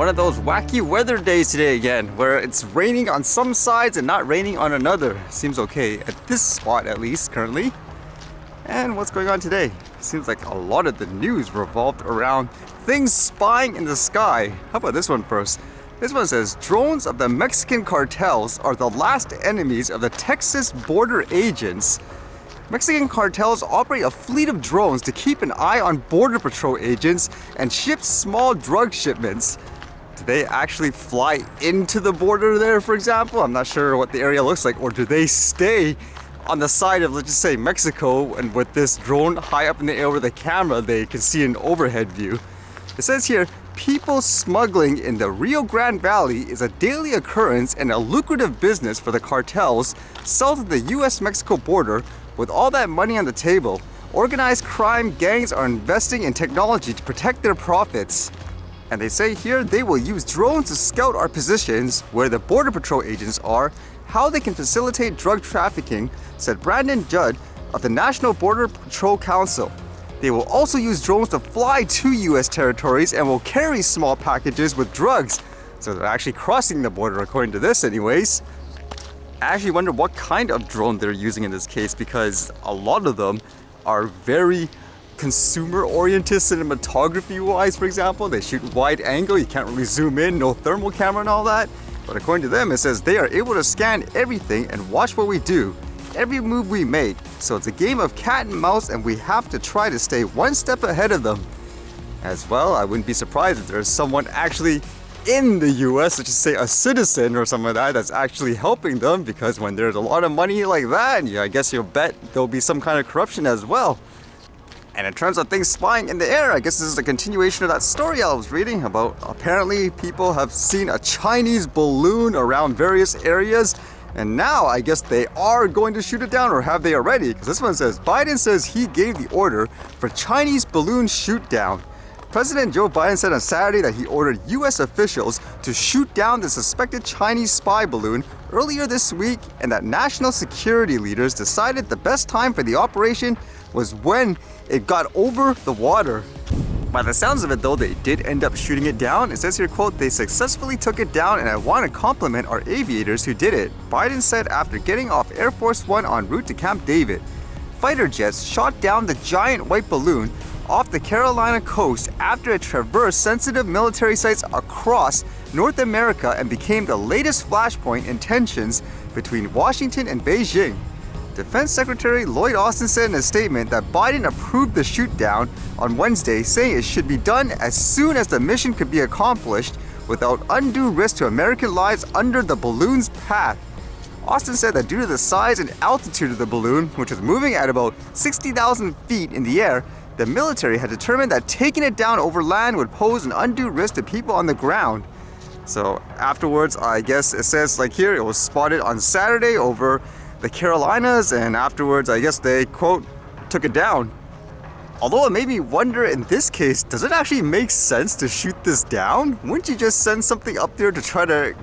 one of those wacky weather days today again, where it's raining on some sides and not raining on another. Seems okay at this spot at least currently. And what's going on today? Seems like a lot of the news revolved around things spying in the sky. How about this one first? This one says, drones of the Mexican cartels are the last enemies of the Texas border agents. Mexican cartels operate a fleet of drones to keep an eye on border patrol agents and ship small drug shipments. Do they actually fly into the border there, for example? I'm not sure what the area looks like. Or do they stay on the side of, let's just say, Mexico, and with this drone high up in the air with a camera, they can see an overhead view? It says here, people smuggling in the Rio Grande Valley is a daily occurrence and a lucrative business for the cartels south of the US-Mexico border. With all that money on the table, organized crime gangs are investing in technology to protect their profits. And they say here they will use drones to scout our positions, where the border patrol agents are, how they can facilitate drug trafficking, said Brandon Judd of the National Border Patrol Council. They will also use drones to fly to US territories and will carry small packages with drugs. So they're actually crossing the border according to this anyways. I actually wonder what kind of drone they're using in this case, because a lot of them are very consumer oriented cinematography wise. For example, they shoot wide angle, you can't really zoom in, no thermal camera and all that. But according to them, it says they are able to scan everything and watch what we do, every move we make. So it's a game of cat and mouse, and we have to try to stay one step ahead of them. As well, I wouldn't be surprised if there's someone actually in the US, let's just say a citizen or something like that, that's actually helping them, because when there's a lot of money like that, I guess you'll bet there'll be some kind of corruption as well. And in terms of things spying in the air, I guess this is a continuation of that story I was reading about. Apparently people have seen a Chinese balloon around various areas, and now I guess they are going to shoot it down, or have they already? Because this one says, Biden says he gave the order for Chinese balloon shoot down. President Joe Biden said on Saturday that he ordered US officials to shoot down the suspected Chinese spy balloon earlier this week, and that national security leaders decided the best time for the operation was when it got over the water. By the sounds of it though, they did end up shooting it down. It says here, quote, they successfully took it down, and I want to compliment our aviators who did it, Biden said after getting off Air Force One en route to Camp David. Fighter jets shot down the giant white balloon off the Carolina coast after it traversed sensitive military sites across North America and became the latest flashpoint in tensions between Washington and Beijing. Defense Secretary Lloyd Austin said in a statement that Biden approved the shoot-down on Wednesday, saying it should be done as soon as the mission could be accomplished without undue risk to American lives under the balloon's path. Austin said that due to the size and altitude of the balloon, which was moving at about 60,000 feet in the air, the military had determined that taking it down over land would pose an undue risk to people on the ground. So afterwards, I guess it says like here, it was spotted on Saturday over the Carolinas, and afterwards, I guess they, quote, took it down. Although it made me wonder in this case, does it actually make sense to shoot this down? Wouldn't you just send something up there to try to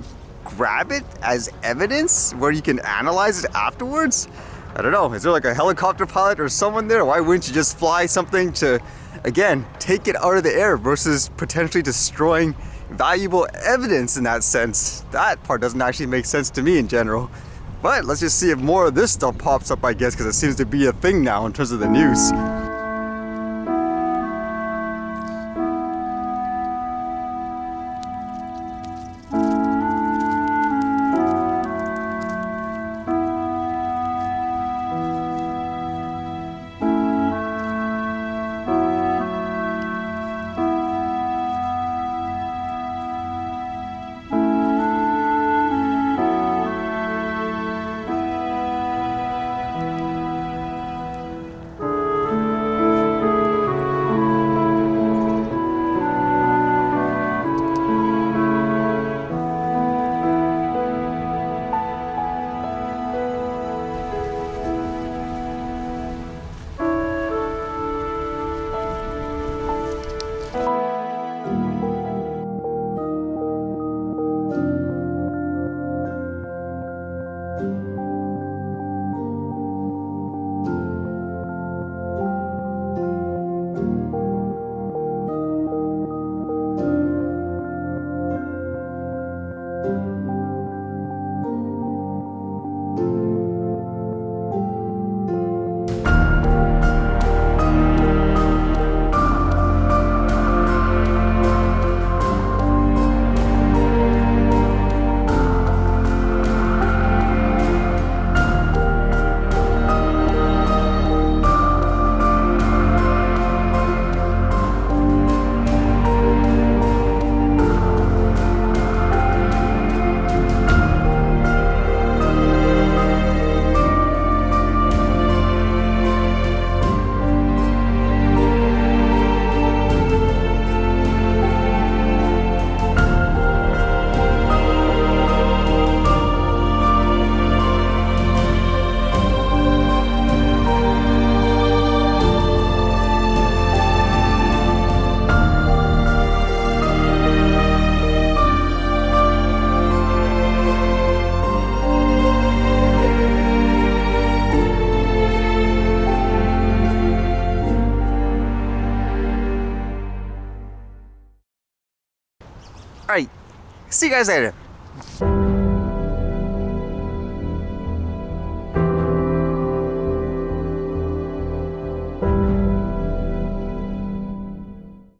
grab it as evidence where you can analyze it afterwards? I don't know, is there like a helicopter pilot or someone there? Why wouldn't you just fly something to, again, take it out of the air versus potentially destroying valuable evidence in that sense? That part doesn't actually make sense to me in general. But let's just see if more of this stuff pops up, I guess, because it seems to be a thing now in terms of the news. Alright, see you guys later.